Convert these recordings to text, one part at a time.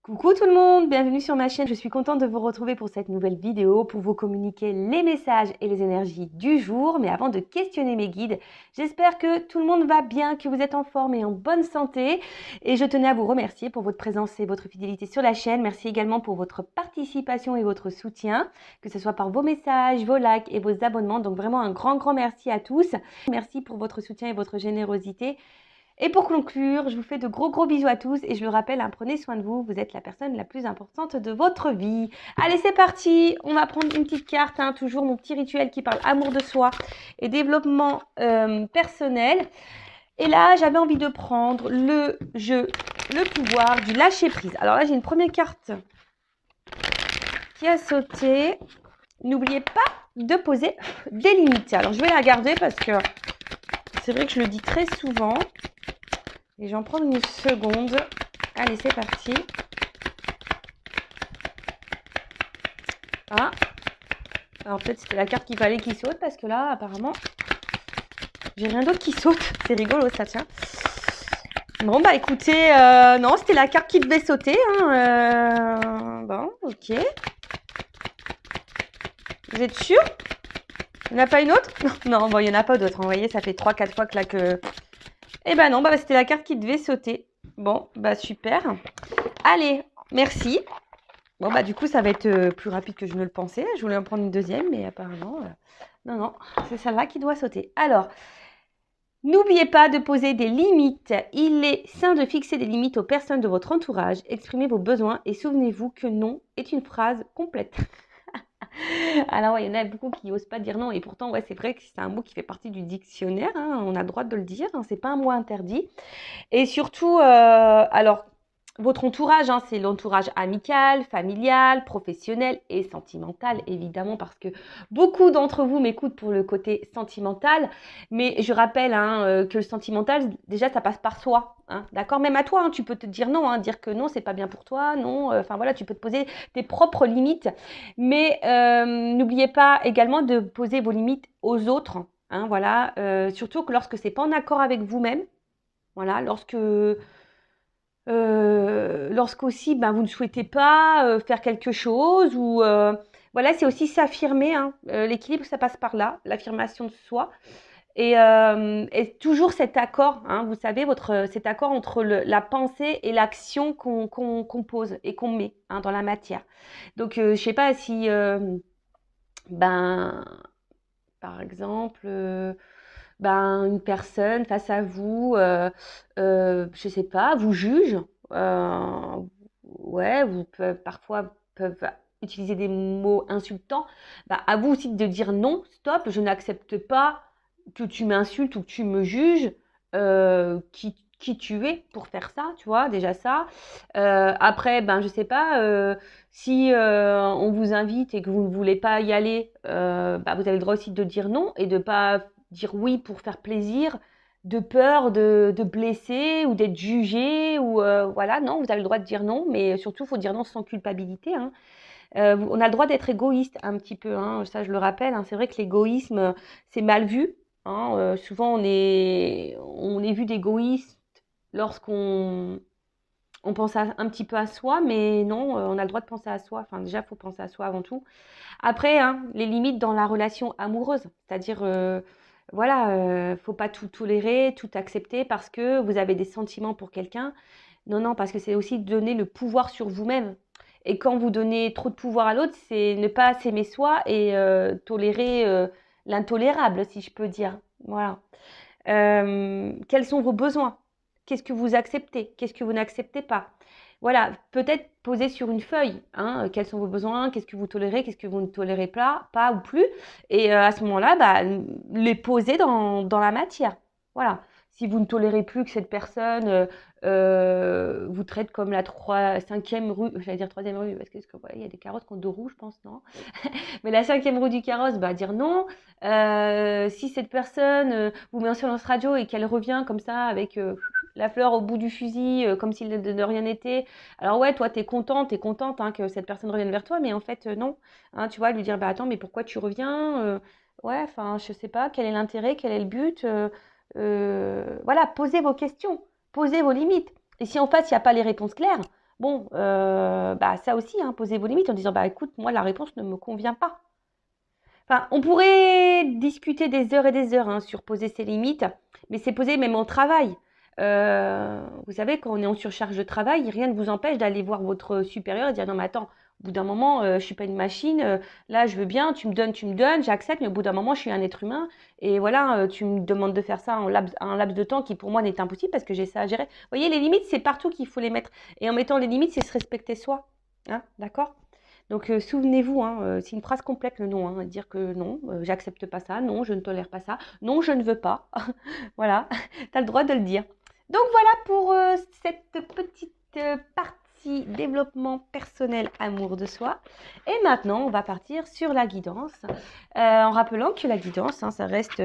Coucou tout le monde, bienvenue sur ma chaîne. Je suis contente de vous retrouver pour cette nouvelle vidéo pour vous communiquer les messages et les énergies du jour. Mais avant de questionner mes guides, j'espère que tout le monde va bien, que vous êtes en forme et en bonne santé. Et je tenais à vous remercier pour votre présence et votre fidélité sur la chaîne. Merci également pour votre participation et votre soutien, que ce soit par vos messages, vos likes et vos abonnements. Donc vraiment un grand merci à tous. Merci pour votre soutien et votre générosité. Et pour conclure, je vous fais de gros bisous à tous et je le rappelle, hein, prenez soin de vous, vous êtes la personne la plus importante de votre vie. Allez, c'est parti, on va prendre une petite carte, hein, toujours mon petit rituel qui parle amour de soi et développement personnel. Et là, j'avais envie de prendre le jeu, le pouvoir du lâcher prise. Alors là, j'ai une première carte qui a sauté. N'oubliez pas de poser des limites. Alors, je vais la garder parce que c'est vrai que je le dis très souvent. Et je vais en prendre une seconde. Allez, c'est parti. Ah. Alors peut-être c'était la carte qu'il fallait qu'il saute parce que là, apparemment, j'ai rien d'autre qui saute. C'est rigolo ça, tiens. Bon, bah écoutez, non, c'était la carte qui devait sauter. Hein, bon, ok. Vous êtes sûr? Il n'y en a pas une autre? Non, bon, il n'y en a pas d'autre. Vous voyez, ça fait 3-4 fois que là que... Eh ben non, bah c'était la carte qui devait sauter. Bon, bah super. Allez, merci. Bon, bah du coup, ça va être plus rapide que je ne le pensais. Je voulais en prendre une deuxième, mais apparemment, non, c'est celle-là qui doit sauter. Alors, n'oubliez pas de poser des limites. Il est sain de fixer des limites aux personnes de votre entourage. Exprimez vos besoins et souvenez-vous que non est une phrase complète. Alors, ouais, il y en a beaucoup qui n'osent pas dire non. Et pourtant, ouais, c'est vrai que c'est un mot qui fait partie du dictionnaire. Hein, on a le droit de le dire. Hein, c'est pas un mot interdit. Et surtout, alors, votre entourage, hein, c'est l'entourage amical, familial, professionnel et sentimental, évidemment, parce que beaucoup d'entre vous m'écoutent pour le côté sentimental. Mais je rappelle que le sentimental, déjà, ça passe par soi. Hein, d'accord? Même à toi, hein, tu peux te dire non, hein, dire que non, c'est pas bien pour toi, non. Enfin voilà, tu peux te poser tes propres limites. Mais n'oubliez pas également de poser vos limites aux autres. Hein, voilà, surtout que lorsque c'est pas en accord avec vous-même. Voilà, lorsqu'aussi ben, vous ne souhaitez pas faire quelque chose ou voilà, c'est aussi s'affirmer. Hein. L'équilibre, ça passe par là, l'affirmation de soi. Et toujours cet accord, hein, vous savez, cet accord entre la pensée et l'action qu'on pose et qu'on met hein, dans la matière. Donc, je ne sais pas si, ben, par exemple, une personne face à vous, je sais pas, vous juge, euh, ouais, parfois peuvent utiliser des mots insultants, bah, à vous aussi de dire non, stop, je n'accepte pas que tu m'insultes ou que tu me juges, qui tu es pour faire ça, tu vois, déjà ça. Après, ben, je sais pas, si on vous invite et que vous ne voulez pas y aller, bah, vous avez le droit aussi de dire non et de pas dire oui pour faire plaisir, de peur de blesser ou d'être jugé ou voilà, non, vous avez le droit de dire non, mais surtout, il faut dire non sans culpabilité. Hein. On a le droit d'être égoïste un petit peu, hein, ça je le rappelle. Hein, c'est vrai que l'égoïsme, c'est mal vu. Hein, souvent, on est vu d'égoïste lorsqu'on pense un petit peu à soi, mais non, on a le droit de penser à soi. Enfin, déjà, il faut penser à soi avant tout. Après, hein, les limites dans la relation amoureuse, c'est-à-dire, voilà, faut pas tout tolérer, tout accepter parce que vous avez des sentiments pour quelqu'un. Non, parce que c'est aussi donner le pouvoir sur vous-même. Et quand vous donnez trop de pouvoir à l'autre, c'est ne pas s'aimer soi et tolérer l'intolérable, si je peux dire. Voilà. Quels sont vos besoins? Qu'est-ce que vous acceptez? Qu'est-ce que vous n'acceptez pas? Voilà, peut-être poser sur une feuille, hein, quels sont vos besoins, qu'est-ce que vous tolérez, qu'est-ce que vous ne tolérez pas ou plus. Et à ce moment-là, bah, les poser dans la matière. Voilà. Si vous ne tolérez plus que cette personne vous traite comme la 5e rue, j'allais dire 3e rue, parce que voilà, il y a des carottes qui ont 2 roues, je pense, non? Mais la 5e roue du carrosse, bah, dire non. Si cette personne vous met en silence radio et qu'elle revient comme ça avec la fleur au bout du fusil, comme s'il de rien n'était, alors ouais, toi, t'es contente hein, que cette personne revienne vers toi, mais en fait, non. Hein, tu vois, lui dire, bah attends, mais pourquoi tu reviens ouais, enfin, je sais pas, quel est l'intérêt, quel est le but voilà, posez vos questions, posez vos limites. Et si en face, il n'y a pas les réponses claires, Bon, bah, ça aussi, hein, posez vos limites en disant, bah, écoute, moi, la réponse ne me convient pas. Enfin, on pourrait discuter des heures et des heures hein, sur poser ses limites, mais c'est posé même au travail. Vous savez, quand on est en surcharge de travail, rien ne vous empêche d'aller voir votre supérieur et dire non, mais attends, au bout d'un moment, je suis pas une machine. Là, je veux bien, tu me donnes, j'accepte, mais au bout d'un moment, je suis un être humain. Et voilà, tu me demandes de faire ça en un laps de temps qui pour moi n'est impossible parce que j'ai ça à gérer. Vous voyez, les limites, c'est partout qu'il faut les mettre. Et en mettant les limites, c'est se respecter soi. Hein, d'accord? Donc, souvenez-vous, hein, c'est une phrase complète le non, hein, dire que non, j'accepte pas ça, non, je ne tolère pas ça, non, je ne veux pas. Voilà, tu as le droit de le dire. Donc voilà pour cette petite partie développement personnel, amour de soi. Et maintenant, on va partir sur la guidance, en rappelant que la guidance, hein, ça reste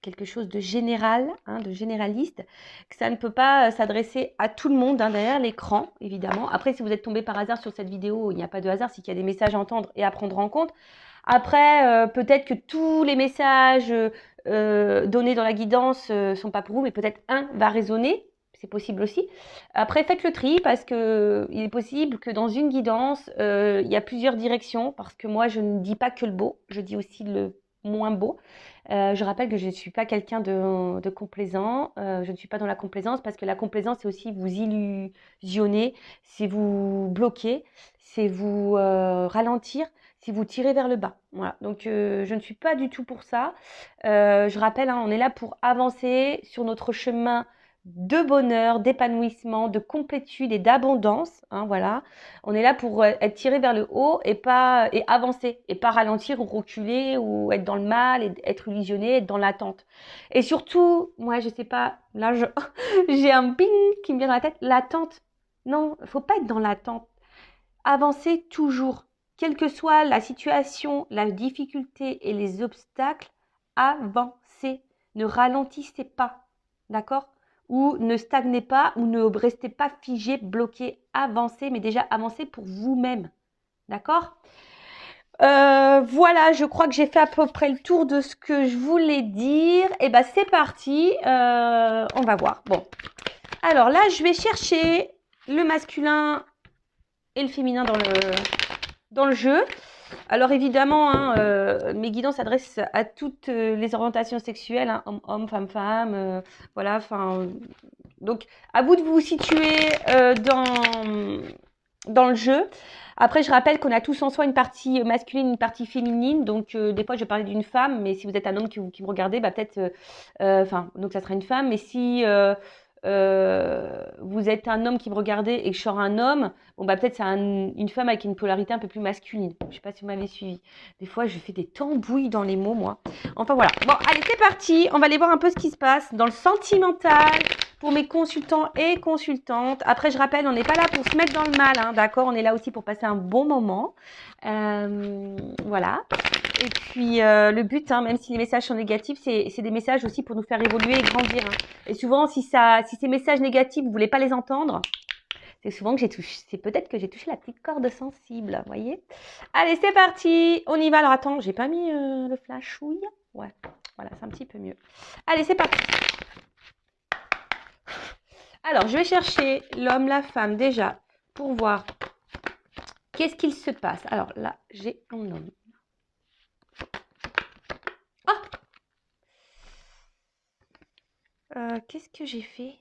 quelque chose de général, hein, de généraliste, que ça ne peut pas s'adresser à tout le monde hein, derrière l'écran, évidemment. Après, si vous êtes tombé par hasard sur cette vidéo, il n'y a pas de hasard, c'est qu'il y a des messages à entendre et à prendre en compte. Après, peut-être que tous les messages donnés dans la guidance sont pas pour vous, mais peut-être un va résonner. C'est possible aussi. Après, faites le tri parce que il est possible que dans une guidance, il y a plusieurs directions. Parce que moi, je ne dis pas que le beau, je dis aussi le moins beau. Je rappelle que je ne suis pas quelqu'un de complaisant. Je ne suis pas dans la complaisance parce que la complaisance, c'est aussi vous illusionner, c'est vous bloquer, c'est vous ralentir, c'est vous tirer vers le bas. Voilà. Donc, je ne suis pas du tout pour ça. Je rappelle, hein, on est là pour avancer sur notre chemin de bonheur, d'épanouissement, de complétude et d'abondance. Hein, voilà. On est là pour être tiré vers le haut et avancer et pas ralentir ou reculer ou être dans le mal et être illusionné, être dans l'attente. Et surtout, moi je sais pas, là j'ai un ping qui me vient dans la tête, l'attente. Non, faut pas être dans l'attente. Avancez toujours, quelle que soit la situation, la difficulté et les obstacles, avancez. Ne ralentissez pas, d'accord? Ou ne stagnez pas ou ne restez pas figé, bloqué. Avancez, mais déjà avancez pour vous-même, d'accord? Voilà, je crois que j'ai fait à peu près le tour de ce que je voulais dire. Et ben c'est parti, on va voir. Bon, alors là, je vais chercher le masculin et le féminin dans le jeu. Alors évidemment, hein, mes guidances s'adressent à toutes les orientations sexuelles, hein, homme, femme, voilà. Enfin, donc à vous de vous situer dans le jeu. Après, je rappelle qu'on a tous en soi une partie masculine, une partie féminine. Donc, des fois, je vais parler d'une femme, mais si vous êtes un homme qui me regardez, bah peut-être, enfin, donc ça sera une femme. Mais si vous êtes un homme qui me regardez et que je sors un homme, bon bah peut-être c'est une femme avec une polarité un peu plus masculine. Je sais pas si vous m'avez suivi. Des fois, je fais des tambouilles dans les mots, moi. Enfin voilà. Bon, allez, c'est parti. On va aller voir un peu ce qui se passe dans le sentimental pour mes consultants et consultantes. Après, je rappelle, on n'est pas là pour se mettre dans le mal, hein, d'accord? On est là aussi pour passer un bon moment. Voilà. Et puis, le but, hein, même si les messages sont négatifs, c'est des messages aussi pour nous faire évoluer et grandir. Hein. Et souvent, si ces messages négatifs, vous voulez pas les entendre, c'est souvent que c'est peut-être que j'ai touché la petite corde sensible, vous voyez? Allez, c'est parti, on y va. Alors attends, j'ai pas mis le flashouille. Ouais, voilà, c'est un petit peu mieux. Allez, c'est parti. Alors, je vais chercher l'homme, la femme déjà pour voir qu'est-ce qu'il se passe. Alors là, j'ai un homme. Qu'est-ce que j'ai fait?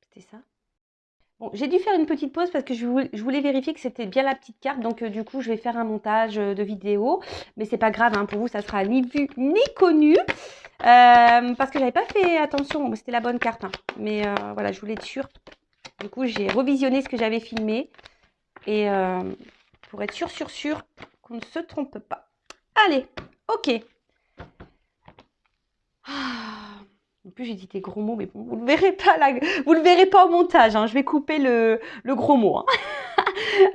C'était ça? Bon, j'ai dû faire une petite pause parce que je voulais vérifier que c'était bien la petite carte. Donc, du coup, je vais faire un montage de vidéo. Mais c'est pas grave, hein, pour vous, ça sera ni vu ni connu. Parce que j'avais pas fait attention. C'était la bonne carte. Hein. Mais voilà, je voulais être sûre. Du coup, j'ai revisionné ce que j'avais filmé. Et pour être sûr qu'on ne se trompe pas. Allez, ok. Ah, en plus, j'ai dit des gros mots, mais bon, vous ne le verrez pas vous le verrez pas au montage. Hein. Je vais couper le gros mot. Hein.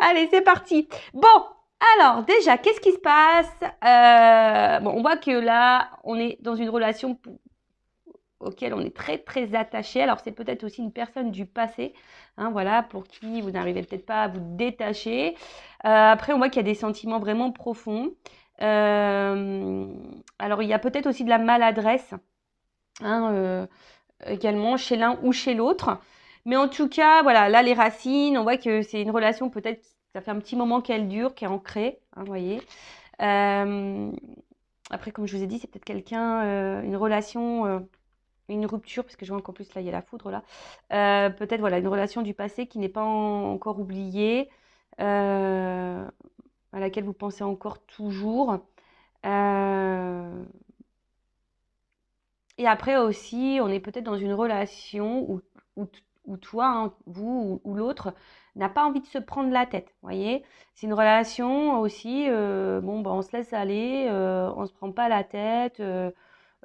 Allez, c'est parti. Bon, alors déjà, qu'est-ce qui se passe? Bon, on voit que là, on est dans une relation auquel on est très très attaché. Alors, c'est peut-être aussi une personne du passé, hein, voilà, pour qui vous n'arrivez peut-être pas à vous détacher. Après, on voit qu'il y a des sentiments vraiment profonds. Alors, il y a peut-être aussi de la maladresse. Hein, également chez l'un ou chez l'autre. Mais en tout cas, voilà, là, les racines, on voit que c'est une relation peut-être, ça fait un petit moment qu'elle dure, qui est ancrée, hein, vous voyez. Après, comme je vous ai dit, c'est peut-être quelqu'un, une relation, une rupture, parce que je vois qu'en plus, là, il y a la foudre, là. Peut-être, voilà, une relation du passé qui n'est pas encore oubliée, à laquelle vous pensez encore toujours. Euh, Et après aussi, on est peut-être dans une relation où, où toi, hein, vous ou l'autre, n'a pas envie de se prendre la tête. Vous voyez? C'est une relation aussi, bon, bah, on se laisse aller, on ne se prend pas la tête.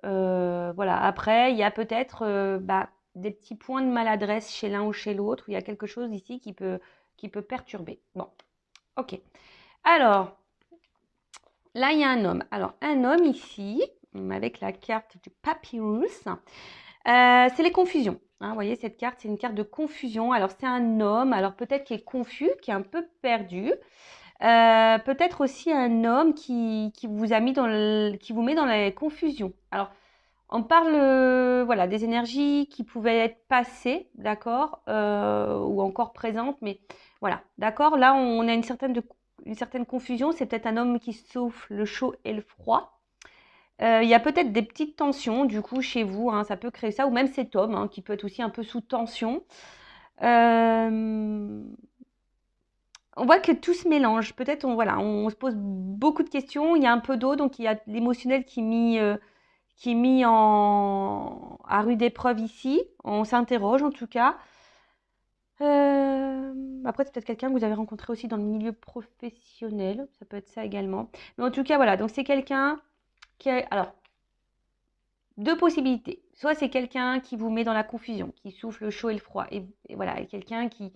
Voilà. Après, il y a peut-être bah, des petits points de maladresse chez l'un ou chez l'autre, où il y a quelque chose ici qui peut perturber. Bon, ok. Alors, là, il y a un homme. Alors, un homme ici, avec la carte du papyrus. C'est les confusions. Hein, vous voyez, cette carte, c'est une carte de confusion. Alors, c'est un homme, alors peut-être qui est confus, qui est un peu perdu. Peut-être aussi un homme qui vous a mis qui vous met dans la confusion. Alors, on parle voilà, des énergies qui pouvaient être passées, d'accord, ou encore présentes, mais voilà, d'accord. Là, on a une certaine confusion. C'est peut-être un homme qui souffle le chaud et le froid. Il y a peut-être des petites tensions, du coup, chez vous, hein, ça peut créer ça, ou même cet homme, hein, qui peut être aussi un peu sous tension. Euh, on voit que tout se mélange. Peut-être, voilà, on se pose beaucoup de questions. Il y a un peu d'eau, donc il y a l'émotionnel qui est mis à rude épreuve ici. On s'interroge, en tout cas. Après, c'est peut-être quelqu'un que vous avez rencontré aussi dans le milieu professionnel. Ça peut être ça également. Mais en tout cas, voilà. Donc, c'est quelqu'un qui a... Alors, deux possibilités. Soit c'est quelqu'un qui vous met dans la confusion, qui souffle le chaud et le froid. Et voilà, et quelqu'un qui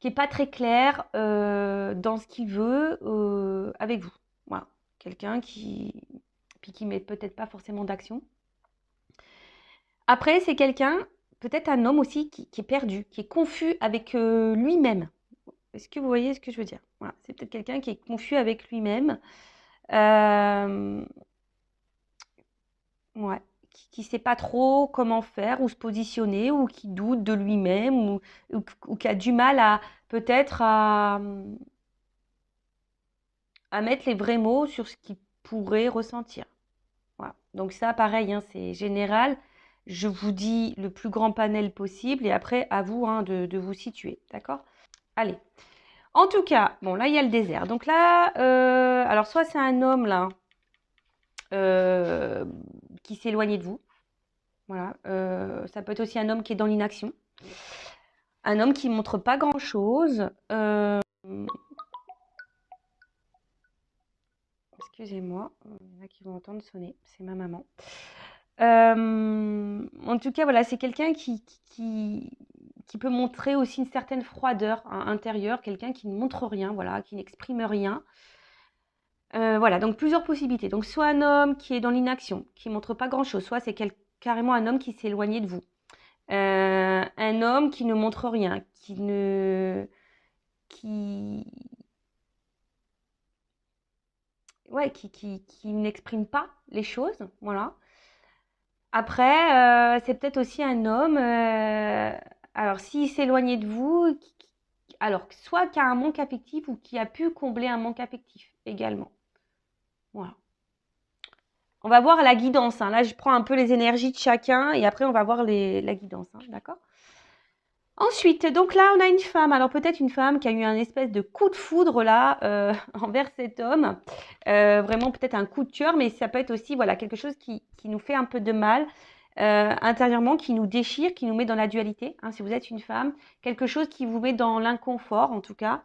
est pas très clair dans ce qu'il veut avec vous. Voilà. Quelqu'un qui met peut-être pas forcément d'action. Après, c'est quelqu'un, peut-être un homme aussi, qui est perdu, qui est confus avec lui-même. Est-ce que vous voyez ce que je veux dire? Voilà. C'est peut-être quelqu'un qui est confus avec lui-même. Euh, Ouais, qui sait pas trop comment faire ou se positionner ou qui doute de lui-même ou qui a du mal à peut-être à mettre les vrais mots sur ce qu'il pourrait ressentir. Voilà. Donc ça, pareil, hein, c'est général. Je vous dis le plus grand panel possible et après, à vous hein, de vous situer. D'accord? Allez. En tout cas, bon, là, il y a le désert. Donc là, alors soit c'est un homme là euh, qui s'est éloigné de vous. Voilà, ça peut être aussi un homme qui est dans l'inaction, un homme qui montre pas grand-chose. Excusez-moi, il y en a qui vont entendre sonner, c'est ma maman. En tout cas, voilà, c'est quelqu'un qui peut montrer aussi une certaine froideur hein, intérieure, quelqu'un qui ne montre rien, voilà, qui n'exprime rien. Voilà, donc plusieurs possibilités. Donc soit un homme qui est dans l'inaction, qui montre pas grand-chose, soit c'est carrément un homme qui s'est éloigné de vous. Un homme qui ne montre rien, qui, ouais, qui n'exprime pas les choses, voilà. Après, c'est peut-être aussi un homme, alors s'il s'éloignait de vous, alors soit qui a un manque affectif ou qui a pu combler un manque affectif également. Voilà. On va voir la guidance. Hein. Là, je prends un peu les énergies de chacun et après, on va voir la guidance. Hein, d'accord? Ensuite, donc là, on a une femme. Alors peut-être une femme qui a eu un espèce de coup de foudre là envers cet homme. Vraiment peut-être un coup de cœur, mais ça peut être aussi voilà quelque chose qui nous fait un peu de mal intérieurement, qui nous déchire, qui nous met dans la dualité. Hein, si vous êtes une femme, quelque chose qui vous met dans l'inconfort en tout cas.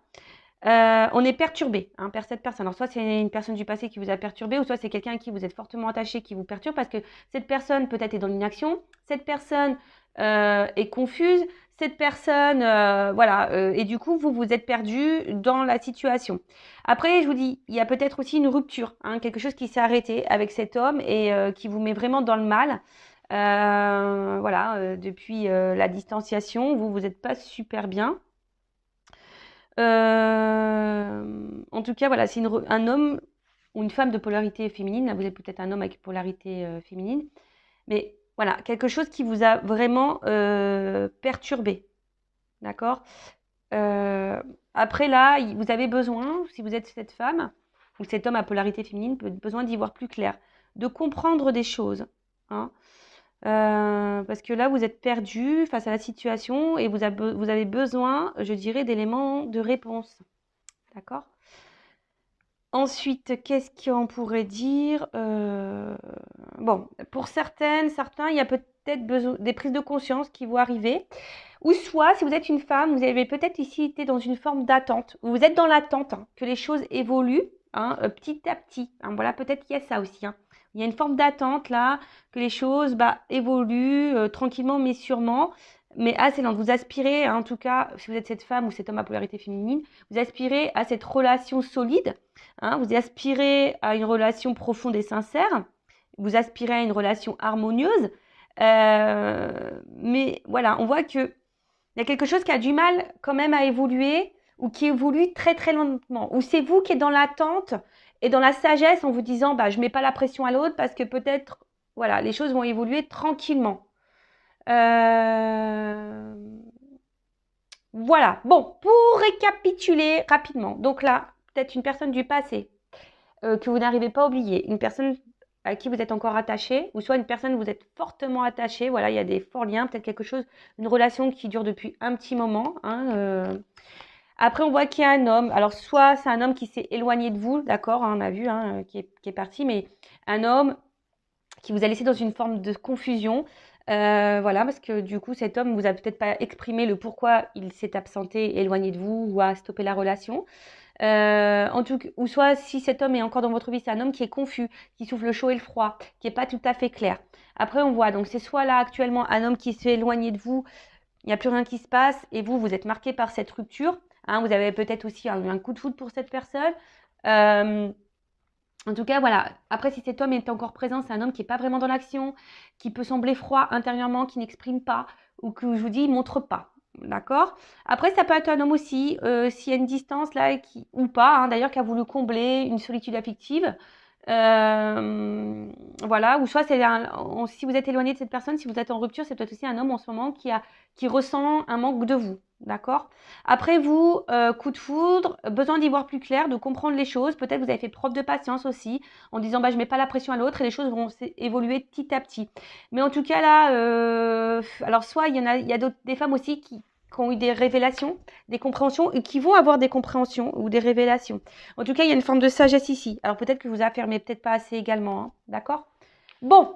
On est perturbé hein, par cette personne. Alors soit c'est une personne du passé qui vous a perturbé, ou soit c'est quelqu'un à qui vous êtes fortement attaché qui vous perturbe parce que cette personne peut-être est dans l'inaction, cette personne est confuse, cette personne, voilà, et du coup vous vous êtes perdu dans la situation. Après, je vous dis, il y a peut-être aussi une rupture, hein, quelque chose qui s'est arrêté avec cet homme et qui vous met vraiment dans le mal. Voilà, depuis la distanciation, vous n'êtes pas super bien. En tout cas, voilà, c'est un homme ou une femme de polarité féminine. Là, vous êtes peut-être un homme avec polarité féminine. Mais voilà, quelque chose qui vous a vraiment perturbé. D'accord? Euh, Après là, vous avez besoin, si vous êtes cette femme ou cet homme à polarité féminine, besoin d'y voir plus clair, de comprendre des choses. Hein. Parce que là, vous êtes perdu face à la situation et vous avez besoin, je dirais, d'éléments de réponse. D'accord? Ensuite, qu'est-ce qu'on pourrait dire? Bon, pour certains, il y a peut-être besoin des prises de conscience qui vont arriver. Ou soit, si vous êtes une femme, vous avez peut-être ici été dans une forme d'attente. Vous êtes dans l'attente hein, que les choses évoluent hein, petit à petit. Hein, voilà, peut-être qu'il y a ça aussi. Hein. Il y a une forme d'attente là, que les choses évoluent tranquillement mais sûrement. Mais assez lente. Vous aspirez, hein, en tout cas, si vous êtes cette femme ou cet homme à polarité féminine, vous aspirez à cette relation solide. Hein, vous aspirez à une relation profonde et sincère. Vous aspirez à une relation harmonieuse. Mais voilà, on voit que il y a quelque chose qui a du mal quand même à évoluer ou qui évolue très très lentement. Ou c'est vous qui êtes dans l'attente et dans la sagesse en vous disant je ne mets pas la pression à l'autre parce que peut-être voilà, les choses vont évoluer tranquillement. Euh, Voilà. Bon, pour récapituler rapidement. Donc là, peut-être une personne du passé que vous n'arrivez pas à oublier, une personne à qui vous êtes encore attaché, ou soit une personne où vous êtes fortement attaché. Voilà, il y a des forts liens, peut-être quelque chose, une relation qui dure depuis un petit moment. Hein, Après, on voit qu'il y a un homme. Alors, soit c'est un homme qui s'est éloigné de vous, d'accord, hein, on a vu, hein, qui est parti, mais un homme qui vous a laissé dans une forme de confusion. Voilà, parce que du coup, cet homme vous a peut-être pas exprimé le pourquoi il s'est absenté, éloigné de vous ou a stoppé la relation. En tout cas, ou soit si cet homme est encore dans votre vie, c'est un homme qui est confus, qui souffle le chaud et le froid, qui n'est pas tout à fait clair. Après, on voit, donc c'est soit là actuellement un homme qui s'est éloigné de vous, il n'y a plus rien qui se passe, et vous, vous êtes marqué par cette rupture. Hein, vous avez peut-être aussi eu un coup de foudre pour cette personne. Euh, en tout cas, voilà. Après, si cet homme est encore présent, c'est un homme qui n'est pas vraiment dans l'action, qui peut sembler froid intérieurement, qui n'exprime pas, ou que je vous dis, il montre pas. D'accord. Après, ça peut être un homme aussi, s'il y a une distance là, ou pas, hein, d'ailleurs, qui a voulu combler une solitude affective. Voilà. Ou soit, si vous êtes éloigné de cette personne, si vous êtes en rupture, c'est peut-être aussi un homme en ce moment qui ressent un manque de vous. D'accord. Après vous, coup de foudre, besoin d'y voir plus clair, de comprendre les choses. Peut-être vous avez fait preuve de patience aussi, en disant je mets pas la pression à l'autre et les choses vont évoluer petit à petit. Mais en tout cas là, alors soit il y a des femmes aussi qui ont eu des révélations, des compréhensions et qui vont avoir des compréhensions ou des révélations. En tout cas, il y a une forme de sagesse ici. Alors peut-être que vous affirmez peut-être pas assez également, hein, d'accord? Bon,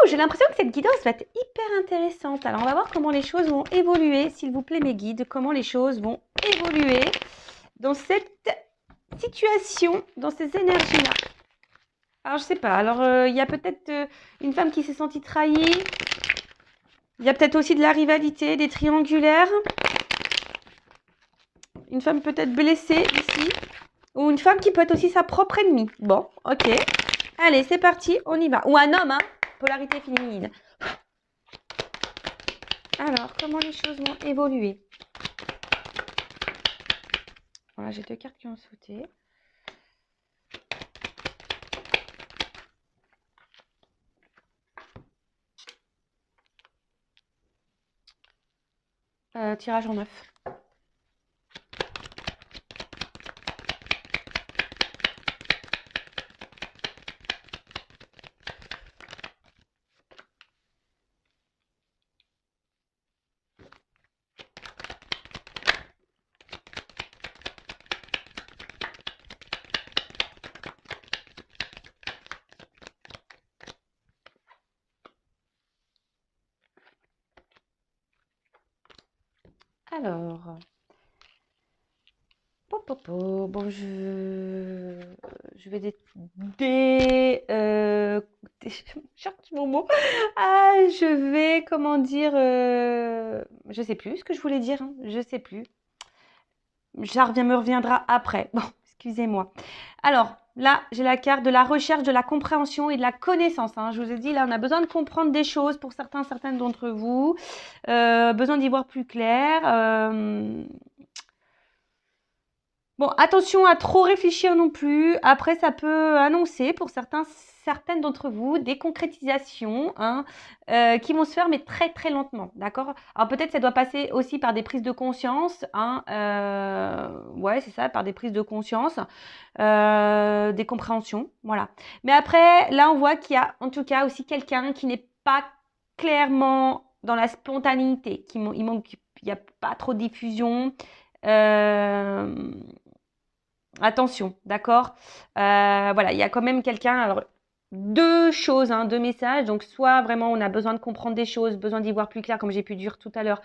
j'ai l'impression que cette guidance va être hyper intéressante. Alors, on va voir comment les choses vont évoluer, s'il vous plaît, mes guides, comment les choses vont évoluer dans cette situation, dans ces énergies-là. Alors, je sais pas. Alors, il y a peut-être une femme qui s'est sentie trahie. Il y a peut-être aussi de la rivalité, des triangulaires. Une femme peut-être blessée ici. Ou une femme qui peut être aussi sa propre ennemie. Bon, ok. Allez, c'est parti, on y va. Ou un homme, hein. Polarité féminine. Alors, comment les choses vont évoluer? Voilà, j'ai deux cartes qui ont sauté. Tirage en 9. Alors, bon, je vais cherche mon mot. Ah, je vais, comment dire, je sais plus ce que je voulais dire, hein, je sais plus. Me reviendra après. Bon, excusez-moi. Alors, là, j'ai la carte de la recherche, de la compréhension et de la connaissance. Hein. Je vous ai dit, là, on a besoin de comprendre des choses pour certaines d'entre vous. Besoin d'y voir plus clair. Bon, attention à trop réfléchir non plus. Après, ça peut annoncer pour certaines d'entre vous des concrétisations hein, qui vont se faire, mais très très lentement. D'accord? Alors peut-être ça doit passer aussi par des prises de conscience. Hein, ouais, c'est ça, par des prises de conscience, des compréhensions. Voilà. Mais après, là, on voit qu'il y a en tout cas aussi quelqu'un qui n'est pas clairement dans la spontanéité, il n'y a pas trop de diffusion. Euh, Attention, d'accord? Voilà, il y a quand même quelqu'un. Alors, deux choses, hein, deux messages. Donc, soit vraiment on a besoin de comprendre des choses, besoin d'y voir plus clair, comme j'ai pu dire tout à l'heure,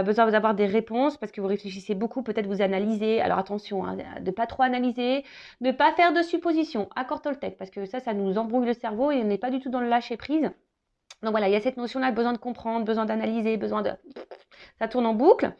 besoin d'avoir des réponses parce que vous réfléchissez beaucoup, peut-être vous analysez. Alors, attention, hein, de pas trop analyser, de pas faire de suppositions. Accord Toltec, parce que ça nous embrouille le cerveau et on n'est pas du tout dans le lâcher prise. Donc voilà, il y a cette notion-là, besoin de comprendre, besoin d'analyser, besoin de... Ça tourne en boucle.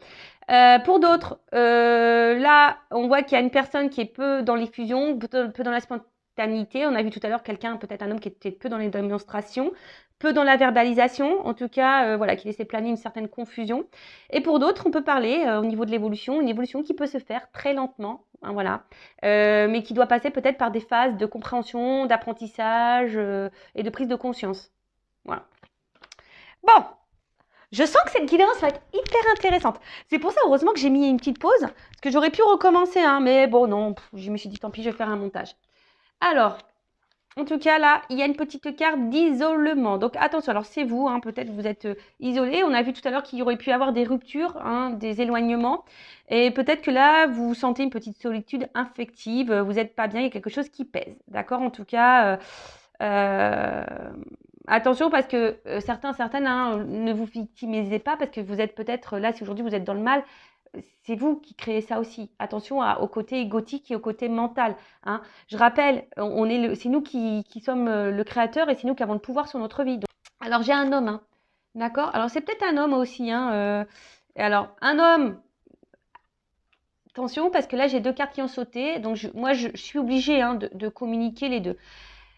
Pour d'autres, là, on voit qu'il y a une personne qui est peu dans l'effusion, peu dans la spontanéité. On a vu tout à l'heure quelqu'un, peut-être un homme qui était peu dans les démonstrations, peu dans la verbalisation, en tout cas, voilà, qui laissait planer une certaine confusion. Et pour d'autres, on peut parler au niveau de l'évolution, une évolution qui peut se faire très lentement, hein, voilà, mais qui doit passer peut-être par des phases de compréhension, d'apprentissage et de prise de conscience. Voilà. Bon, je sens que cette guidance va être hyper intéressante. C'est pour ça, heureusement, que j'ai mis une petite pause, parce que j'aurais pu recommencer, hein, mais bon, non, je me suis dit, tant pis, je vais faire un montage. Alors, en tout cas, là, il y a une petite carte d'isolement. Donc, attention, alors c'est vous, hein, peut-être vous êtes isolé. On a vu tout à l'heure qu'il y aurait pu avoir des ruptures, hein, des éloignements. Et peut-être que là, vous sentez une petite solitude affective, vous n'êtes pas bien, il y a quelque chose qui pèse. D'accord? En tout cas, euh, attention parce que certaines, hein, ne vous victimisez pas parce que vous êtes peut-être là, si aujourd'hui vous êtes dans le mal, c'est vous qui créez ça aussi. Attention au côté égotique et au côté mental. Hein. Je rappelle, c'est nous qui sommes le créateur et c'est nous qui avons le pouvoir sur notre vie. Donc, alors j'ai un homme, hein, d'accord. Alors c'est peut-être un homme aussi. Hein, alors un homme. Attention parce que là j'ai deux cartes qui ont sauté, donc moi je suis obligée hein, de communiquer les deux.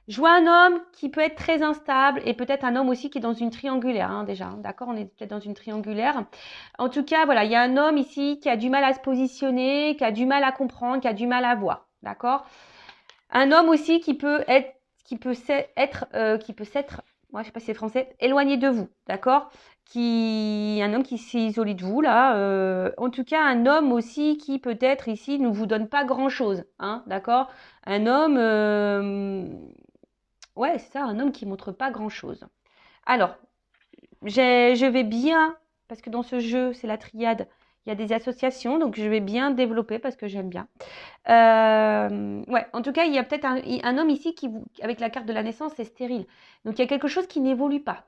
Je vois un homme qui peut être très instable et peut-être un homme aussi qui est dans une triangulaire, hein, déjà. D'accord, on est peut-être dans une triangulaire. En tout cas, voilà, il y a un homme ici qui a du mal à se positionner, qui a du mal à comprendre, qui a du mal à voir. D'accord. Un homme aussi qui peut s'être, moi je sais pas si c'est français, éloigné de vous. D'accord. Un homme qui s'est isolé de vous là. En tout cas, un homme aussi qui peut-être ici ne vous donne pas grand-chose. Hein, d'accord. Un homme. Ouais, c'est ça, un homme qui montre pas grand-chose. Alors, je vais bien, parce que dans ce jeu, c'est la triade, il y a des associations, donc je vais bien développer parce que j'aime bien. Ouais, en tout cas, il y a peut-être un homme ici avec la carte de la naissance, c'est stérile. Donc il y a quelque chose qui n'évolue pas.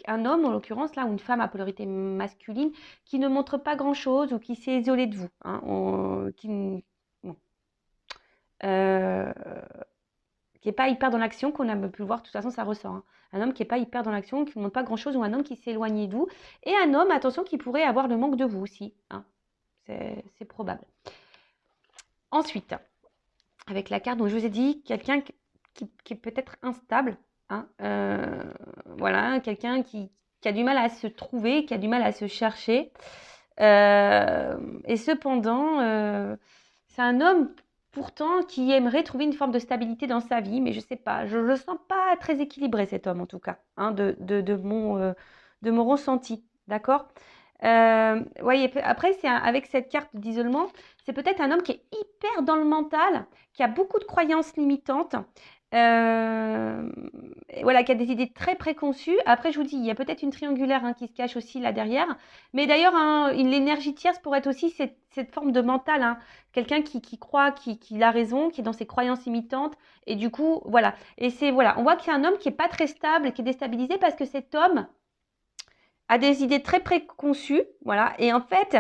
Un homme, en l'occurrence, là, ou une femme à polarité masculine, qui ne montre pas grand-chose ou qui s'est isolé de vous. Hein, bon. Euh, qui n'est pas hyper dans l'action, qu'on a pu le voir, de toute façon, ça ressort. Hein. Un homme qui n'est pas hyper dans l'action, qui ne montre pas grand-chose, ou un homme qui s'est éloigné de vous. Et un homme, attention, qui pourrait avoir le manque de vous aussi. Hein. C'est probable. Ensuite, avec la carte dont je vous ai dit, quelqu'un qui est peut-être instable. Hein, voilà, quelqu'un qui a du mal à se trouver, qui a du mal à se chercher. Et cependant, c'est un homme pourtant qui aimerait trouver une forme de stabilité dans sa vie, mais je sais pas, je le sens pas très équilibré cet homme en tout cas, hein, de mon ressenti, d'accord. Voyez, après avec cette carte d'isolement, c'est peut-être un homme qui est hyper dans le mental, qui a beaucoup de croyances limitantes, et voilà, qui a des idées très préconçues. Après, je vous dis, il y a peut-être une triangulaire hein, qui se cache aussi là derrière. Mais d'ailleurs, hein, l'énergie tierce pourrait être aussi cette forme de mental. Hein. Quelqu'un qui croit qu'il a raison, qui est dans ses croyances limitantes. Et du coup, voilà. Et voilà, on voit qu'il y a un homme qui n'est pas très stable, qui est déstabilisé parce que cet homme a des idées très préconçues. Voilà. Et en fait,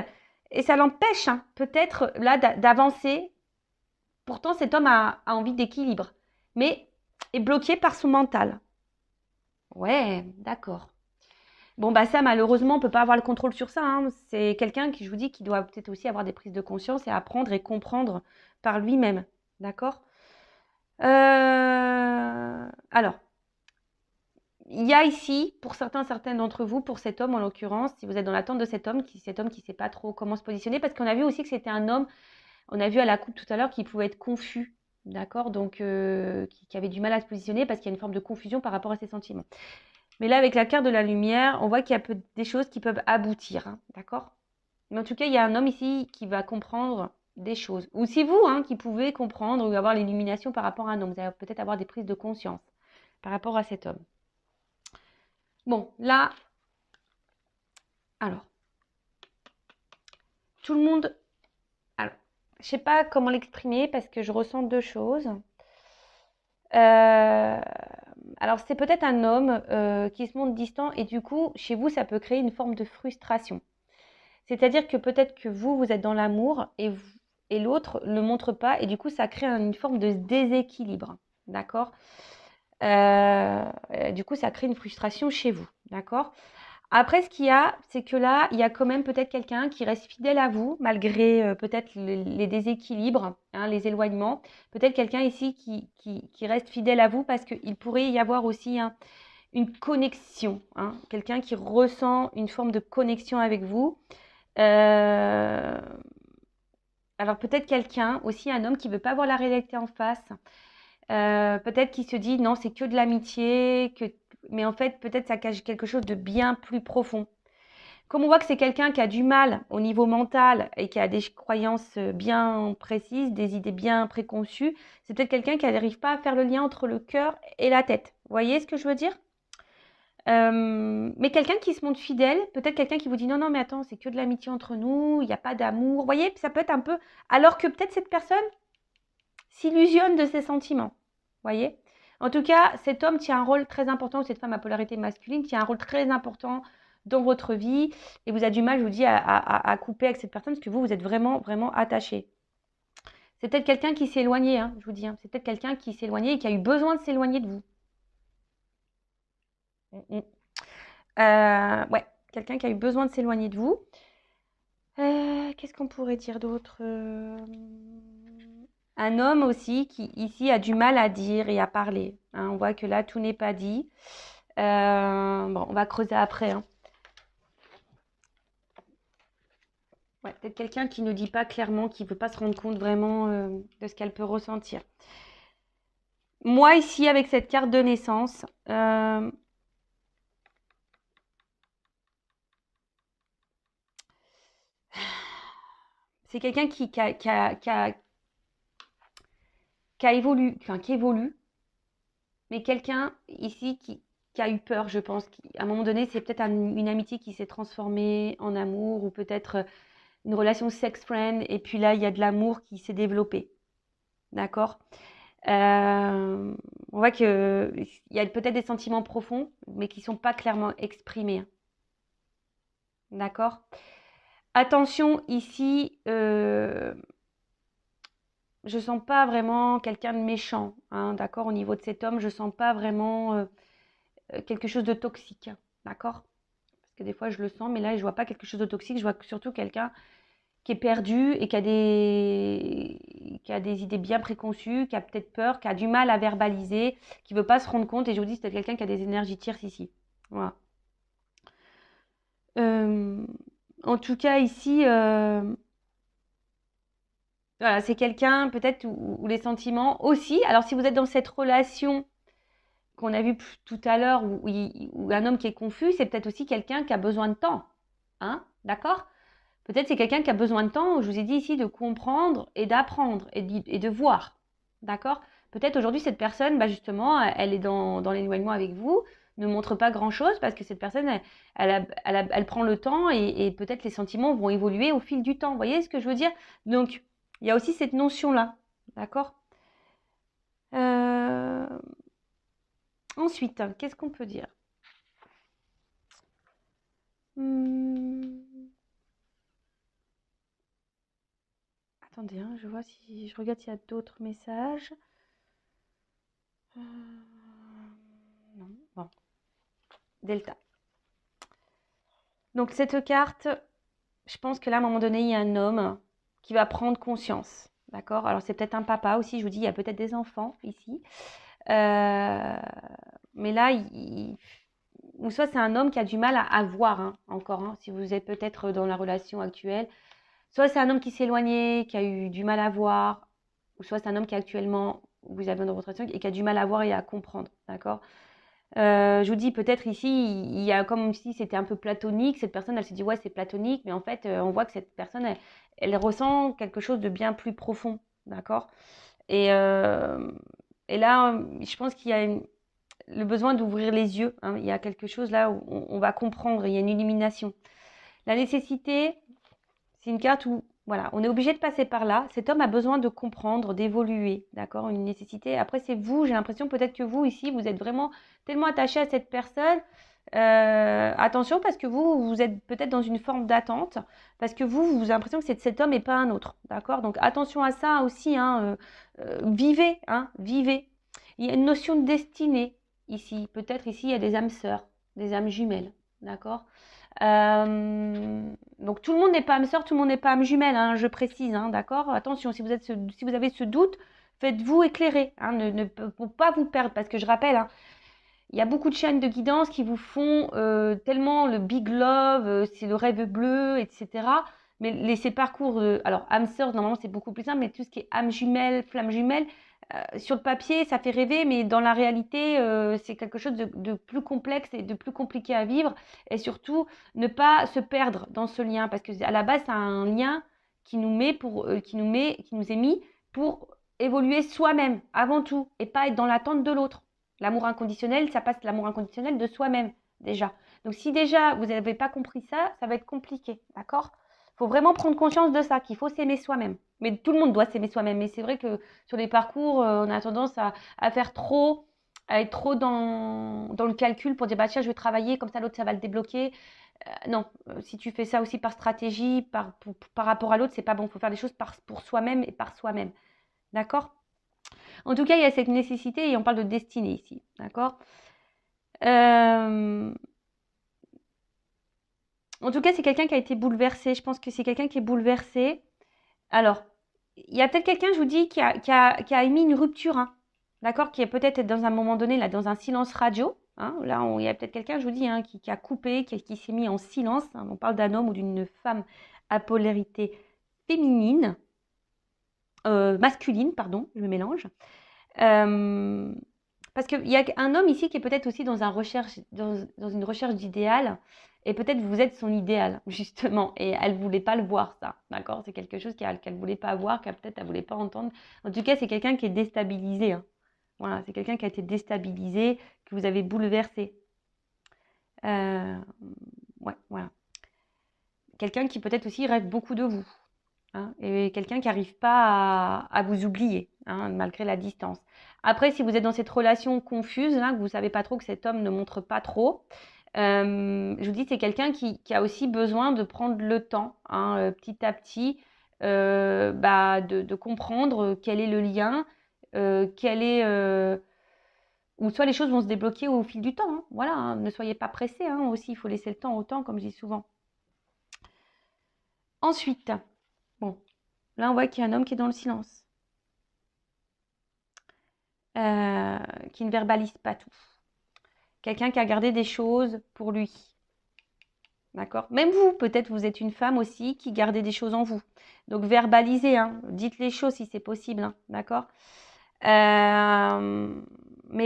et ça l'empêche hein, peut-être là d'avancer. Pourtant, cet homme a envie d'équilibre, mais est bloqué par son mental. Ouais, d'accord. Bon, bah ça, malheureusement, on ne peut pas avoir le contrôle sur ça. Hein. C'est quelqu'un qui, je vous dis, qui doit peut-être aussi avoir des prises de conscience et apprendre et comprendre par lui-même. D'accord. Alors, il y a ici, pour certains d'entre vous, pour cet homme en l'occurrence, si vous êtes dans l'attente de cet homme qui ne sait pas trop comment se positionner, parce qu'on a vu aussi que c'était un homme On a vu à la coupe tout à l'heure qu'il pouvait être confus, d'accord? Donc, qui avait du mal à se positionner parce qu'il y a une forme de confusion par rapport à ses sentiments. Mais là, avec la carte de la lumière, on voit qu'il y a des choses qui peuvent aboutir, hein, d'accord? Mais en tout cas, il y a un homme ici qui va comprendre des choses. Ou c'est vous qui pouvez comprendre ou avoir l'illumination par rapport à un homme. Vous allez peut-être avoir des prises de conscience par rapport à cet homme. Bon, là, alors, tout le monde... Alors, je ne sais pas comment l'exprimer parce que je ressens deux choses. Alors, c'est peut-être un homme qui se montre distant et du coup, chez vous, ça peut créer une forme de frustration. C'est-à-dire que peut-être que vous êtes dans l'amour et l'autre ne le montre pas et du coup, ça crée une forme de déséquilibre. D'accord? Du coup, ça crée une frustration chez vous. D'accord? Après, ce qu'il y a, c'est que là, il y a quand même peut-être quelqu'un qui reste fidèle à vous, malgré peut-être les déséquilibres, les éloignements. Peut-être quelqu'un ici qui reste fidèle à vous parce qu'il pourrait y avoir aussi une connexion. Quelqu'un qui ressent une forme de connexion avec vous. Alors peut-être quelqu'un, aussi un homme qui ne veut pas voir la réalité en face. Peut-être qu'il se dit non, c'est que de l'amitié, mais en fait, peut-être ça cache quelque chose de bien plus profond. Comme on voit que c'est quelqu'un qui a du mal au niveau mental et qui a des croyances bien précises, des idées bien préconçues, c'est peut-être quelqu'un qui n'arrive pas à faire le lien entre le cœur et la tête. Vous voyez ce que je veux dire? Mais quelqu'un qui se montre fidèle, peut-être quelqu'un qui vous dit non, non, mais attends, c'est que de l'amitié entre nous, il n'y a pas d'amour. Vous voyez, ça peut être un peu. Alors que peut-être cette personne s'illusionne de ses sentiments. Vous voyez? En tout cas, cet homme tient un rôle très important, ou cette femme à polarité masculine tient un rôle très important dans votre vie et vous avez du mal, je vous dis, à couper avec cette personne parce que vous êtes vraiment, vraiment attaché. C'est peut-être quelqu'un qui s'est éloigné, je vous dis. C'est peut-être quelqu'un qui s'est éloigné et qui a eu besoin de s'éloigner de vous. Ouais, quelqu'un qui a eu besoin de s'éloigner de vous. Qu'est-ce qu'on pourrait dire d'autre? Un homme aussi qui ici a du mal à dire et à parler. On voit que là, tout n'est pas dit. Bon, on va creuser après. Ouais, peut-être quelqu'un qui ne dit pas clairement, qui ne veut pas se rendre compte vraiment de ce qu'elle peut ressentir. Moi, ici, avec cette carte de naissance, c'est quelqu'un qui évolue, enfin qui évolue, mais quelqu'un ici qui a eu peur, je pense. À un moment donné, c'est peut-être une amitié qui s'est transformée en amour ou peut-être une relation sex-friend. Et puis là, il y a de l'amour qui s'est développé. D'accord? On voit qu'il y a peut-être des sentiments profonds, mais qui ne sont pas clairement exprimés. D'accord? Attention, ici, je sens pas vraiment quelqu'un de méchant, d'accord? Au niveau de cet homme, je sens pas vraiment quelque chose de toxique, d'accord? Parce que des fois, je le sens, mais là, je vois pas quelque chose de toxique. Je vois surtout quelqu'un qui est perdu et qui a des idées bien préconçues, qui a peut-être peur, qui a du mal à verbaliser, qui veut pas se rendre compte. Et je vous dis, c'est peut-être quelqu'un qui a des énergies tierces ici. Voilà. En tout cas, ici, voilà, c'est quelqu'un peut-être où les sentiments aussi. Alors, si vous êtes dans cette relation qu'on a vue tout à l'heure, où un homme qui est confus, c'est peut-être aussi quelqu'un qui a besoin de temps. D'accord? Peut-être c'est quelqu'un qui a besoin de temps, je vous ai dit ici, de comprendre et d'apprendre et de voir. D'accord? Peut-être aujourd'hui, cette personne, justement, elle est dans l'éloignement avec vous, ne montre pas grand-chose parce que cette personne, elle prend le temps et peut-être les sentiments vont évoluer au fil du temps. Vous voyez ce que je veux dire? Donc, il y a aussi cette notion-là. D'accord? Ensuite, qu'est-ce qu'on peut dire? Attendez, je vois si je regarde s'il y a d'autres messages. Non, bon. Delta. Donc cette carte, je pense que là, à un moment donné, il y a un homme qui va prendre conscience. D'accord? Alors c'est peut-être un papa aussi, je vous dis, il y a peut-être des enfants ici. Mais là, ou soit c'est un homme qui a du mal à voir encore, si vous êtes peut-être dans la relation actuelle. Soit c'est un homme qui s'est éloigné, qui a eu du mal à voir, ou soit c'est un homme qui actuellement, vous avez dans votre relation, et qui a du mal à voir et à comprendre, d'accord? Je vous dis peut-être ici, il y a comme si c'était un peu platonique. Cette personne, elle se dit ouais, c'est platonique, mais en fait, on voit que cette personne, elle ressent quelque chose de bien plus profond, d'accord? Et, euh, et là, je pense qu'il y a le besoin d'ouvrir les yeux, hein. Il y a quelque chose là où on va comprendre, il y a une illumination. La nécessité, c'est une carte où, voilà, on est obligé de passer par là. Cet homme a besoin de comprendre, d'évoluer, d'accord? Une nécessité. Après, c'est vous, j'ai l'impression peut-être que vous, ici, vous êtes vraiment tellement attaché à cette personne. Attention, parce que vous êtes peut-être dans une forme d'attente, parce que vous avez l'impression que c'est cet homme et pas un autre, d'accord? Donc, attention à ça aussi, hein, vivez, hein, vivez. Il y a une notion de destinée ici. Peut-être ici, il y a des âmes sœurs, des âmes jumelles, d'accord? Donc tout le monde n'est pas âme sœur, tout le monde n'est pas âme jumelle, hein, je précise, hein, d'accord? Attention, si vous avez ce doute, faites-vous éclairer, hein, pour pas vous perdre, parce que je rappelle, hein, il y a beaucoup de chaînes de guidance qui vous font tellement le big love, c'est le rêve bleu, etc. Mais ces parcours, alors âme sœur, normalement c'est beaucoup plus simple, mais tout ce qui est âme jumelle, flamme jumelle, sur le papier, ça fait rêver, mais dans la réalité, c'est quelque chose de plus complexe et de plus compliqué à vivre. Et surtout, ne pas se perdre dans ce lien, parce que à la base, c'est un lien qui nous est mis pour évoluer soi-même avant tout, et pas être dans l'attente de l'autre. L'amour inconditionnel, ça passe l'amour inconditionnel de soi-même déjà. Donc si déjà vous n'avez pas compris ça, ça va être compliqué, d'accord? Il faut vraiment prendre conscience de ça, qu'il faut s'aimer soi-même. Mais tout le monde doit s'aimer soi-même. Mais c'est vrai que sur les parcours, on a tendance à faire trop, à être trop dans le calcul pour dire bah tiens, je vais travailler, comme ça l'autre, ça va le débloquer. Non, si tu fais ça aussi par stratégie, par rapport à l'autre, c'est pas bon. Il faut faire les choses pour soi-même et par soi-même. D'accord? En tout cas, il y a cette nécessité et on parle de destinée ici. D'accord? Euh, En tout cas, c'est quelqu'un qui a été bouleversé. Je pense que c'est quelqu'un qui est bouleversé. Alors, il y a peut-être quelqu'un, je vous dis, qui a émis une rupture, hein, d'accord? Qui est peut-être dans un moment donné, là, dans un silence radio. Hein, là, il y a peut-être quelqu'un, je vous dis, hein, qui a coupé, qui s'est mis en silence. Hein. On parle d'un homme ou d'une femme à polarité féminine, masculine, pardon, je me mélange. Euh, Parce qu'il y a un homme ici qui est peut-être aussi dans une recherche d'idéal, et peut-être vous êtes son idéal, justement, et elle ne voulait pas le voir, ça, d'accord? C'est quelque chose qu'elle ne voulait pas voir, qu'elle peut-être elle ne voulait pas entendre. En tout cas, c'est quelqu'un qui est déstabilisé, hein. Voilà, c'est quelqu'un qui a été déstabilisé, que vous avez bouleversé. Euh, ouais, voilà. Quelqu'un qui peut-être aussi rêve beaucoup de vous. Hein, et quelqu'un qui n'arrive pas à vous oublier, hein, malgré la distance. Après, si vous êtes dans cette relation confuse, là, que vous ne savez pas trop, que cet homme ne montre pas trop, je vous dis, c'est quelqu'un qui a aussi besoin de prendre le temps, hein, petit à petit, de comprendre quel est le lien, ou soit les choses vont se débloquer au fil du temps. Hein, voilà, hein, ne soyez pas pressés, hein, aussi, il faut laisser le temps au temps, comme je dis souvent. Ensuite, bon, là, on voit qu'il y a un homme qui est dans le silence. Qui ne verbalise pas tout. Quelqu'un qui a gardé des choses pour lui. D'accord? Même vous, peut-être vous êtes une femme aussi qui gardez des choses en vous. Donc verbalisez, hein, dites les choses si c'est possible. Hein, d'accord? Mais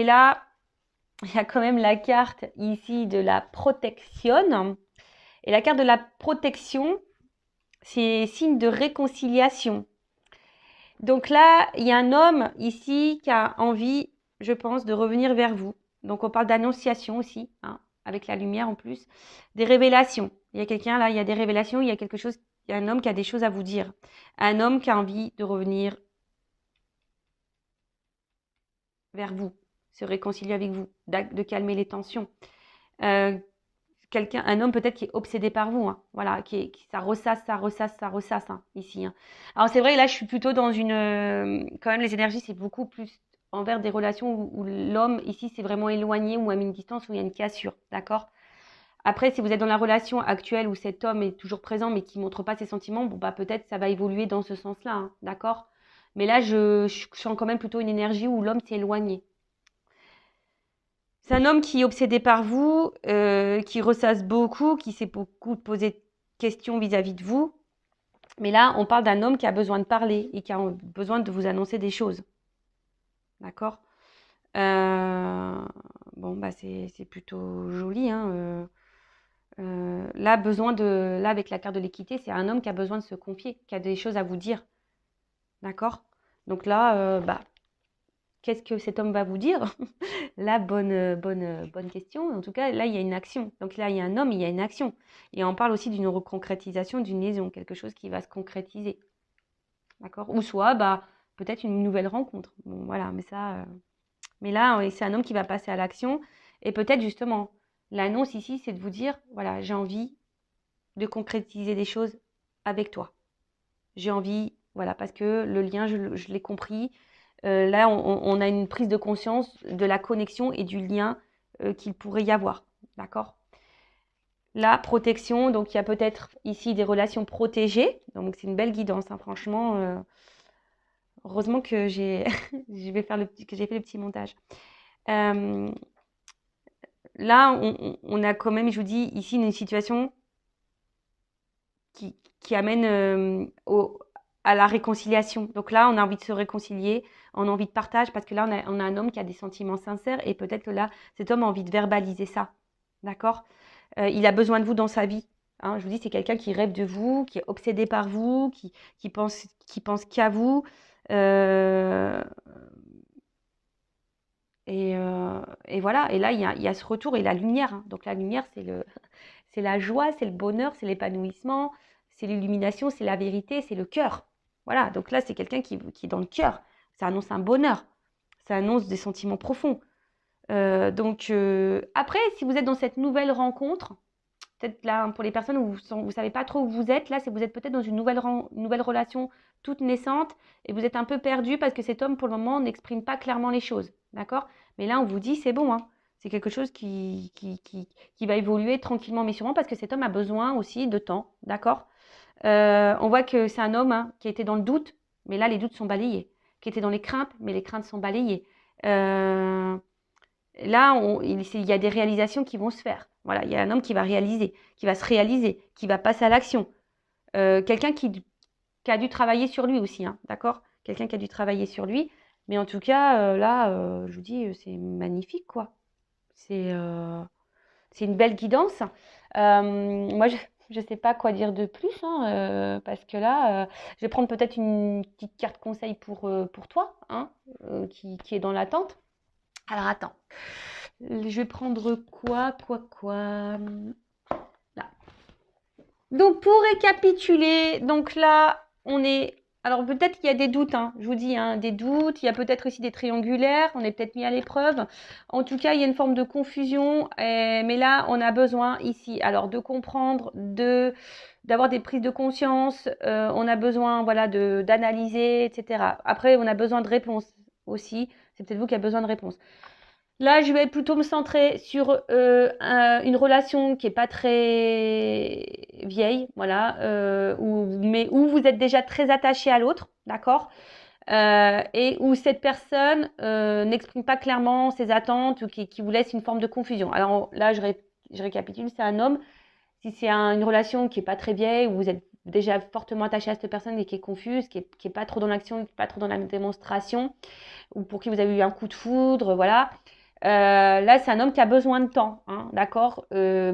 là, il y a quand même la carte ici de la protection. Et la carte de la protection, c'est signe de réconciliation. Donc là, il y a un homme ici qui a envie, je pense, de revenir vers vous. Donc on parle d'annonciation aussi, hein, avec la lumière en plus. Des révélations. Il y a quelqu'un là, il y a des révélations, il y a quelque chose, il y a un homme qui a des choses à vous dire. Un homme qui a envie de revenir vers vous, se réconcilier avec vous, de calmer les tensions. Euh, un homme peut-être qui est obsédé par vous, hein, voilà, ça ressasse, hein, ici. Hein. Alors c'est vrai, là je suis plutôt dans quand même les énergies c'est beaucoup plus envers des relations où l'homme ici c'est vraiment éloigné ou à une distance où il y a une cassure, d'accord? Après si vous êtes dans la relation actuelle où cet homme est toujours présent mais qui ne montre pas ses sentiments, bon bah peut-être ça va évoluer dans ce sens-là, hein, d'accord? Mais là je sens quand même plutôt une énergie où l'homme s'est éloigné. C'est un homme qui est obsédé par vous, qui ressasse beaucoup, qui s'est beaucoup posé de questions vis-à-vis de vous. Mais là, on parle d'un homme qui a besoin de parler et qui a besoin de vous annoncer des choses. D'accord? Euh, Bon, bah c'est plutôt joli, hein. Là, là, avec la carte de l'équité, c'est un homme qui a besoin de se confier, qui a des choses à vous dire. D'accord? Donc là, bah, qu'est-ce que cet homme va vous dire? Là, bonne question. En tout cas, là, il y a une action. Donc là, il y a un homme, il y a une action. Et on parle aussi d'une concrétisation, d'une liaison, quelque chose qui va se concrétiser. D'accord? Ou soit, bah, peut-être une nouvelle rencontre. Bon, voilà, mais ça. Mais là, c'est un homme qui va passer à l'action. Et peut-être justement, l'annonce ici, c'est de vous dire, voilà, j'ai envie de concrétiser des choses avec toi. J'ai envie, voilà, parce que le lien, je l'ai compris. Là, on a une prise de conscience de la connexion et du lien qu'il pourrait y avoir. D'accord? La protection, donc il y a peut-être ici des relations protégées. Donc c'est une belle guidance, hein, franchement. Heureusement que que j'ai fait le petit montage. Euh, Là, on a quand même, je vous dis, ici une situation qui amène à la réconciliation. Donc là, on a envie de se réconcilier, on a envie de partage, parce que là, on a un homme qui a des sentiments sincères, et peut-être que là, cet homme a envie de verbaliser ça. D'accord? Il a besoin de vous dans sa vie. Hein, je vous dis, c'est quelqu'un qui rêve de vous, qui est obsédé par vous, qui pense qu'à vous. Euh, et voilà. Et là, il y a ce retour et la lumière. Hein. Donc la lumière, c'est la joie, c'est le bonheur, c'est l'épanouissement, c'est l'illumination, c'est la vérité, c'est le cœur. Voilà. Donc là, c'est quelqu'un qui est dans le cœur. Ça annonce un bonheur. Ça annonce des sentiments profonds. Après, si vous êtes dans cette nouvelle rencontre, peut-être là, pour les personnes où vous ne savez pas trop où vous êtes, là, c'est vous êtes peut-être dans une nouvelle relation toute naissante et vous êtes un peu perdu parce que cet homme, pour le moment, n'exprime pas clairement les choses. D'accord? Mais là, on vous dit, c'est bon, hein. C'est quelque chose qui va évoluer tranquillement mais sûrement parce que cet homme a besoin aussi de temps. D'accord? On voit que c'est un homme, hein, qui était dans le doute, mais là, les doutes sont balayés. Qui était dans les craintes, mais les craintes sont balayées. Là, il y a des réalisations qui vont se faire. Voilà, il y a un homme qui va réaliser, qui va se réaliser, qui va passer à l'action. Quelqu'un qui a dû travailler sur lui aussi, hein, d'accord? Quelqu'un qui a dû travailler sur lui. Mais en tout cas, là, je vous dis, c'est magnifique, quoi. C'est euh, c'est une belle guidance. Moi, je ne sais pas quoi dire de plus, hein, parce que là, je vais prendre peut-être une petite carte conseil pour toi, hein, qui est dans l'attente. Alors, attends. Je vais prendre quoi? Là. Donc, pour récapituler, donc là, on est... Alors, peut-être qu'il y a des doutes, hein, je vous dis, hein, des doutes. Il y a peut-être aussi des triangulaires. On est peut-être mis à l'épreuve. En tout cas, il y a une forme de confusion. Mais là, on a besoin ici, alors, de comprendre, d'avoir des prises de conscience. On a besoin, voilà, d'analyser, etc. Après, on a besoin de réponses aussi. C'est peut-être vous qui avez besoin de réponses. Là, je vais plutôt me centrer sur une relation qui n'est pas très vieille, voilà, mais où vous êtes déjà très attaché à l'autre, d'accord? Et où cette personne n'exprime pas clairement ses attentes ou qui vous laisse une forme de confusion. Alors là, je récapitule, c'est un homme. Si c'est une relation qui n'est pas très vieille, où vous êtes déjà fortement attaché à cette personne et qui est confuse, qui est pas trop dans l'action, qui n'est pas trop dans la démonstration, ou pour qui vous avez eu un coup de foudre, voilà. Là, c'est un homme qui a besoin de temps, hein, d'accord,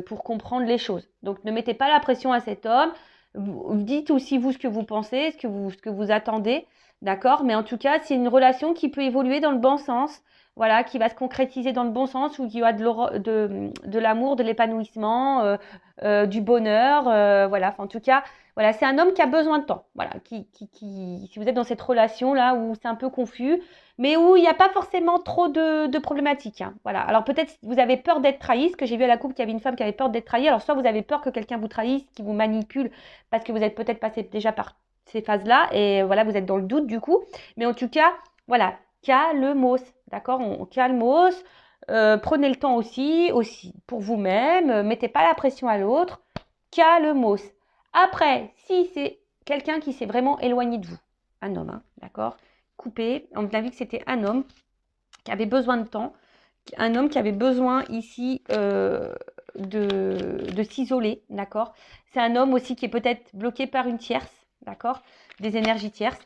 pour comprendre les choses. Donc, ne mettez pas la pression à cet homme. Dites aussi vous ce que vous pensez, ce que vous attendez, d'accord. Mais en tout cas, c'est une relation qui peut évoluer dans le bon sens, voilà, qui va se concrétiser dans le bon sens, où il y a de l'amour, de l'épanouissement, du bonheur, voilà. Enfin, en tout cas, voilà, c'est un homme qui a besoin de temps, voilà. Si vous êtes dans cette relation là où c'est un peu confus, mais où il n'y a pas forcément trop de problématiques. Hein. Voilà. Alors peut-être vous avez peur d'être trahi, ce que j'ai vu à la coupe qu'il y avait une femme qui avait peur d'être trahie. Alors soit vous avez peur que quelqu'un vous trahisse, qui vous manipule, parce que vous êtes peut-être passé déjà par ces phases-là, et voilà, vous êtes dans le doute du coup. Mais en tout cas, voilà, calmos, d'accord? On calmos, prenez le temps aussi pour vous-même, mettez pas la pression à l'autre, calmos. Après, si c'est quelqu'un qui s'est vraiment éloigné de vous, un homme, hein, d'accord? Coupé. On a vu que c'était un homme qui avait besoin de temps, un homme qui avait besoin ici de s'isoler, d'accord? C'est un homme aussi qui est peut-être bloqué par une tierce, d'accord? Des énergies tierces.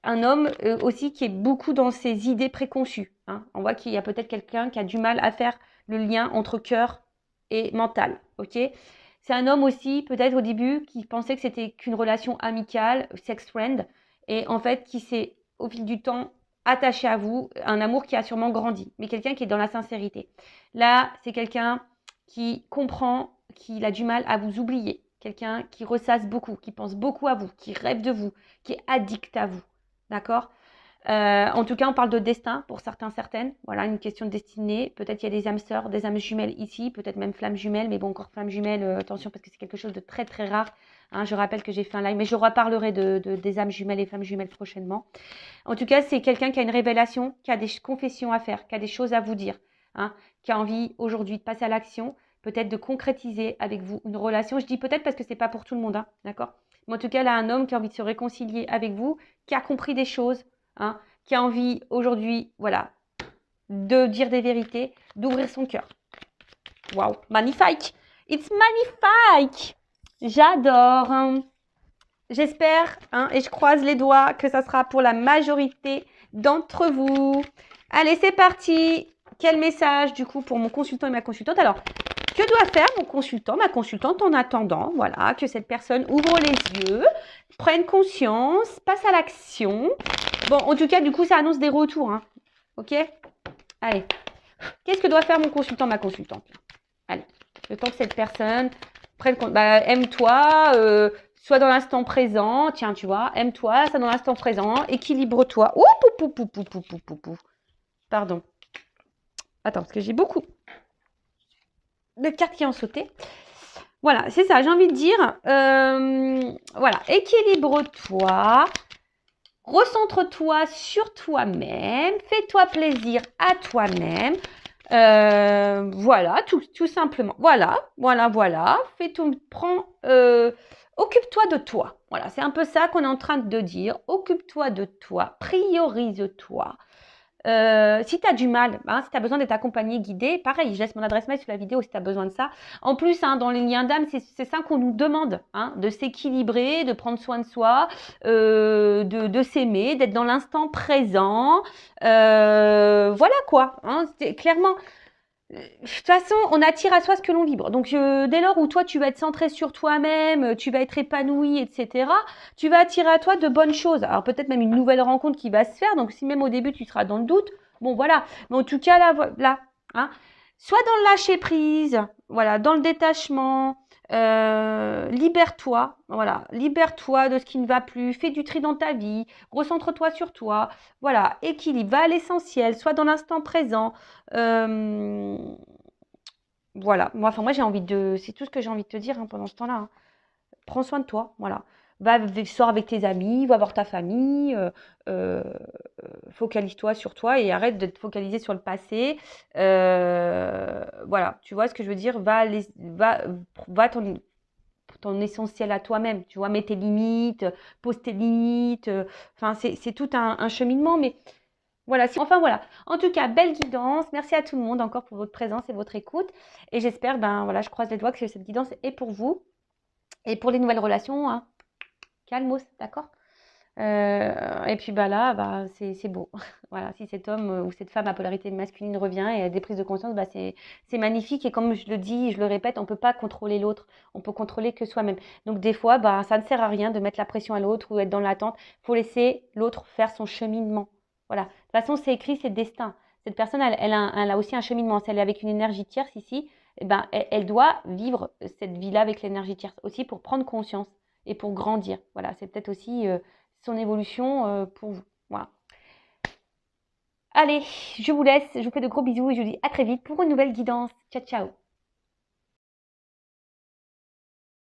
Un homme aussi qui est beaucoup dans ses idées préconçues. Hein. On voit qu'il y a peut-être quelqu'un qui a du mal à faire le lien entre cœur et mental, ok? C'est un homme aussi, peut-être au début, qui pensait que c'était qu'une relation amicale, sex friend, et en fait qui s'est, au fil du temps, attaché à vous, un amour qui a sûrement grandi, mais quelqu'un qui est dans la sincérité. Là, c'est quelqu'un qui comprend qu'il a du mal à vous oublier, quelqu'un qui ressasse beaucoup, qui pense beaucoup à vous, qui rêve de vous, qui est addict à vous. D'accord? En tout cas, on parle de destin pour certains, certaines. Voilà, une question de destinée. Peut-être il y a des âmes sœurs, des âmes jumelles ici, peut-être même flammes jumelles, mais bon, encore flammes jumelles, attention parce que c'est quelque chose de très très rare. Hein, je rappelle que j'ai fait un live, mais je reparlerai des âmes jumelles et flammes jumelles prochainement. En tout cas, c'est quelqu'un qui a une révélation, qui a des confessions à faire, qui a des choses à vous dire, hein, qui a envie aujourd'hui de passer à l'action, peut-être de concrétiser avec vous une relation. Je dis peut-être parce que c'est pas pour tout le monde, hein, d'accord? Mais en tout cas, là, un homme qui a envie de se réconcilier avec vous, qui a compris des choses, hein, qui a envie aujourd'hui, voilà, de dire des vérités, d'ouvrir son cœur. Waouh, magnifique! It's magnifique! J'adore! Hein. J'espère, hein, et je croise les doigts, que ça sera pour la majorité d'entre vous. Allez, c'est parti! Quel message, du coup, pour mon consultant et ma consultante? Alors, que doit faire mon consultant, ma consultante en attendant, voilà, que cette personne ouvre les yeux, prenne conscience, passe à l'action. Bon, en tout cas, du coup, ça annonce des retours, hein. Ok? Allez. Qu'est-ce que doit faire mon consultant, ma consultante? Allez. Le temps que cette personne prenne compte. Bah, aime-toi, sois dans l'instant présent. Tiens, tu vois, aime-toi, sois dans l'instant présent. Équilibre-toi. Ouh, pou, pou, pou, pou, pou, pou, pou. Pardon. Attends, parce que j'ai beaucoup de cartes qui ont sauté. Voilà, c'est ça, j'ai envie de dire. Voilà, équilibre-toi. Recentre-toi sur toi-même. Fais-toi plaisir à toi-même. Voilà, tout simplement. Voilà. Occupe-toi de toi. Voilà, c'est un peu ça qu'on est en train de dire. Occupe-toi de toi. Priorise-toi. Si tu as du mal, hein, si tu as besoin d'être accompagné, guidé, pareil, je laisse mon adresse mail sur la vidéo si tu as besoin de ça. En plus, hein, dans les liens d'âme, c'est ça qu'on nous demande, hein, de s'équilibrer, de prendre soin de soi, de s'aimer, d'être dans l'instant présent. Voilà quoi, hein, clairement. De toute façon, on attire à soi ce que l'on vibre. Donc, dès lors où toi, tu vas être centré sur toi-même, tu vas être épanoui, etc., tu vas attirer à toi de bonnes choses. Alors, peut-être même une nouvelle rencontre qui va se faire. Donc, si même au début, tu seras dans le doute, bon, voilà. Mais en tout cas, là hein, soit dans le lâcher-prise, voilà, dans le détachement, libère-toi, voilà, libère-toi de ce qui ne va plus, fais du tri dans ta vie, recentre-toi sur toi, voilà, équilibre, va à l'essentiel, sois dans l'instant présent, voilà, moi j'ai envie de, c'est tout ce que j'ai envie de te dire hein, pendant ce temps-là, hein. Prends soin de toi, voilà, sors avec tes amis, va voir ta famille, focalise-toi sur toi et arrête de te focaliser sur le passé. Voilà, tu vois ce que je veux dire, va ton essentiel à toi-même, tu vois, mets tes limites, pose tes limites, enfin c'est tout un cheminement, mais voilà, enfin voilà. En tout cas, belle guidance, merci à tout le monde encore pour votre présence et votre écoute, et j'espère, ben voilà, je croise les doigts que cette guidance est pour vous, et pour les nouvelles relations, hein, calmos, d'accord? Et puis bah là, bah, c'est beau. Voilà, si cet homme ou cette femme à polarité masculine revient et a des prises de conscience, bah, c'est magnifique. Et comme je le dis, je le répète, on ne peut pas contrôler l'autre. On peut contrôler que soi-même. Donc des fois, bah, ça ne sert à rien de mettre la pression à l'autre ou être dans l'attente. Il faut laisser l'autre faire son cheminement. Voilà. De toute façon, c'est écrit, c'est le destin. Cette personne, elle a aussi un cheminement. Si elle est avec une énergie tierce ici, eh ben, elle doit vivre cette vie-là avec l'énergie tierce aussi pour prendre conscience et pour grandir. Voilà, c'est peut-être aussi son évolution pour vous. Voilà. Allez, je vous laisse, je vous fais de gros bisous et je vous dis à très vite pour une nouvelle guidance. Ciao, ciao.